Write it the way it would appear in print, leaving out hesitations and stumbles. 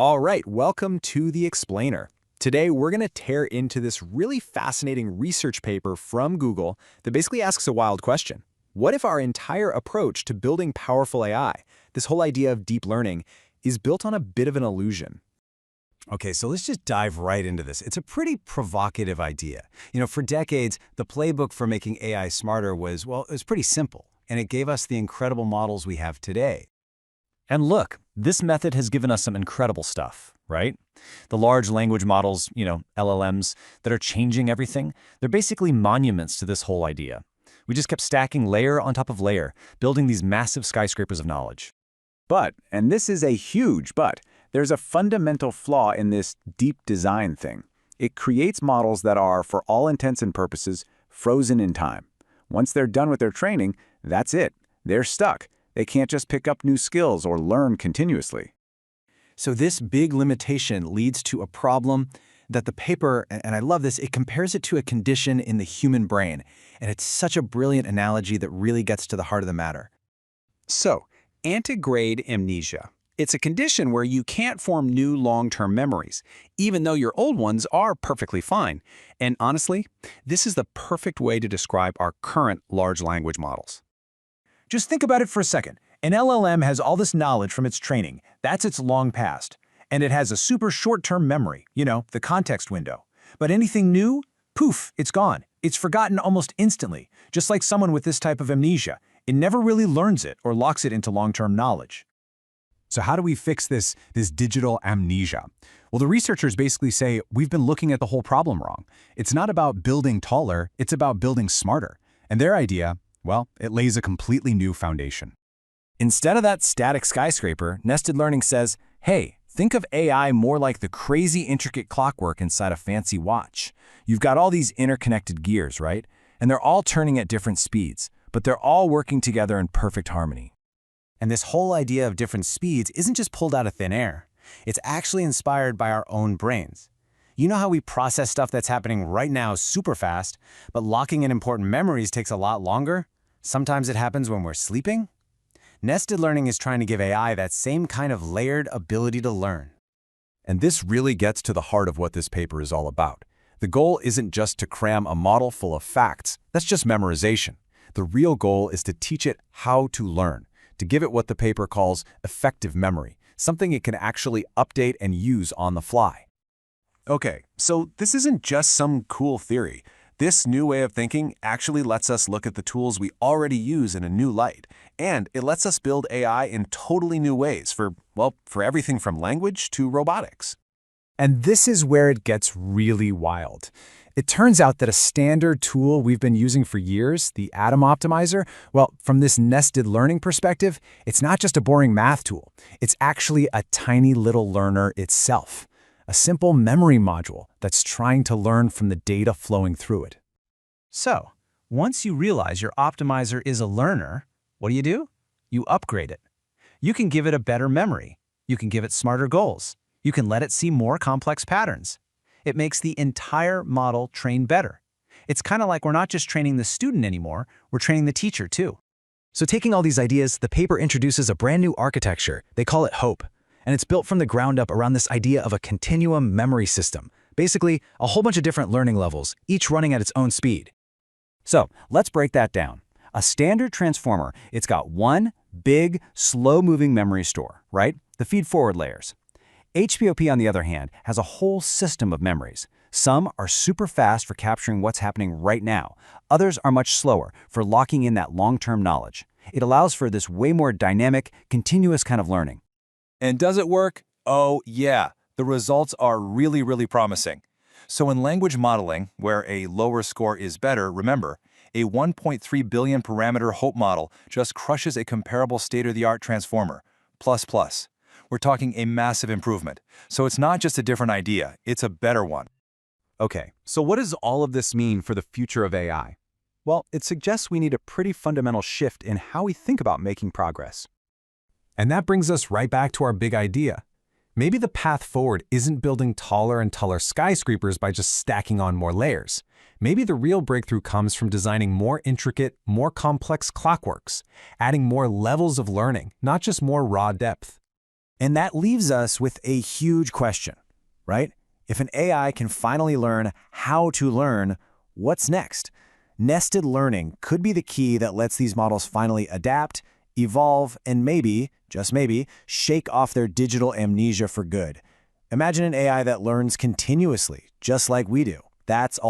All right, welcome to The Explainer. Today, we're going to tear into this really fascinating research paper from Google that basically asks a wild question. What if our entire approach to building powerful AI, this whole idea of deep learning, is built on a bit of an illusion? Okay, so let's just dive right into this. It's a pretty provocative idea. For decades, the playbook for making AI smarter was, well, it was pretty simple, and it gave us the incredible models we have today. And look, this method has given us some incredible stuff, right? The large language models, LLMs, that are changing everything, they're basically monuments to this whole idea. We just kept stacking layer on top of layer, building these massive skyscrapers of knowledge. But, and this is a huge but, there's a fundamental flaw in this deep design thing. It creates models that are, for all intents and purposes, frozen in time. Once they're done with their training, that's it. They're stuck. They can't just pick up new skills or learn continuously. So this big limitation leads to a problem that the paper, and I love this, it compares it to a condition in the human brain. And it's such a brilliant analogy that really gets to the heart of the matter. So, antegrade amnesia. It's a condition where you can't form new long-term memories, even though your old ones are perfectly fine. And honestly, this is the perfect way to describe our current large language models. Just think about it for a second. An LLM has all this knowledge from its training. That's its long past. And it has a super short-term memory, the context window. But anything new? Poof, it's gone. It's forgotten almost instantly, just like someone with this type of amnesia. It never really learns it or locks it into long-term knowledge. So how do we fix this digital amnesia? Well, the researchers basically say we've been looking at the whole problem wrong. It's not about building taller, it's about building smarter. And their idea, well, it lays a completely new foundation. Instead of that static skyscraper, nested learning says, hey, think of AI more like the crazy intricate clockwork inside a fancy watch. You've got all these interconnected gears, right? And they're all turning at different speeds, but they're all working together in perfect harmony. And this whole idea of different speeds isn't just pulled out of thin air. It's actually inspired by our own brains. You know how we process stuff that's happening right now super fast, but locking in important memories takes a lot longer? Sometimes it happens when we're sleeping. Nested learning is trying to give AI that same kind of layered ability to learn. And this really gets to the heart of what this paper is all about. The goal isn't just to cram a model full of facts. That's just memorization. The real goal is to teach it how to learn, to give it what the paper calls effective memory, something it can actually update and use on the fly. Okay, so this isn't just some cool theory. This new way of thinking actually lets us look at the tools we already use in a new light, and it lets us build AI in totally new ways for everything from language to robotics. And this is where it gets really wild. It turns out that a standard tool we've been using for years, the Atom Optimizer, well, from this nested learning perspective, it's not just a boring math tool. It's actually a tiny little learner itself. A simple memory module that's trying to learn from the data flowing through it. So, once you realize your optimizer is a learner, what do? You upgrade it. You can give it a better memory. You can give it smarter goals. You can let it see more complex patterns. It makes the entire model train better. It's kind of like we're not just training the student anymore, we're training the teacher too. So taking all these ideas, the paper introduces a brand new architecture. They call it HOPE. And it's built from the ground up around this idea of a continuum memory system. Basically, a whole bunch of different learning levels, each running at its own speed. So let's break that down. A standard transformer, it's got one big, slow-moving memory store, right? The feed-forward layers. HPOP, on the other hand, has a whole system of memories. Some are super fast for capturing what's happening right now. Others are much slower for locking in that long-term knowledge. It allows for this way more dynamic, continuous kind of learning. And does it work? Oh, yeah. The results are really, really promising. So in language modeling, where a lower score is better, remember, a 1.3 billion parameter HOPE model just crushes a comparable state-of-the-art transformer, plus plus. We're talking a massive improvement. So it's not just a different idea, it's a better one. Okay, so what does all of this mean for the future of AI? Well, it suggests we need a pretty fundamental shift in how we think about making progress. And that brings us right back to our big idea. Maybe the path forward isn't building taller and taller skyscrapers by just stacking on more layers. Maybe the real breakthrough comes from designing more intricate, more complex clockworks, adding more levels of learning, not just more raw depth. And that leaves us with a huge question, right? If an AI can finally learn how to learn, what's next? Nested learning could be the key that lets these models finally adapt, evolve, and maybe, just maybe, shake off their digital amnesia for good. Imagine an AI that learns continuously, just like we do. That's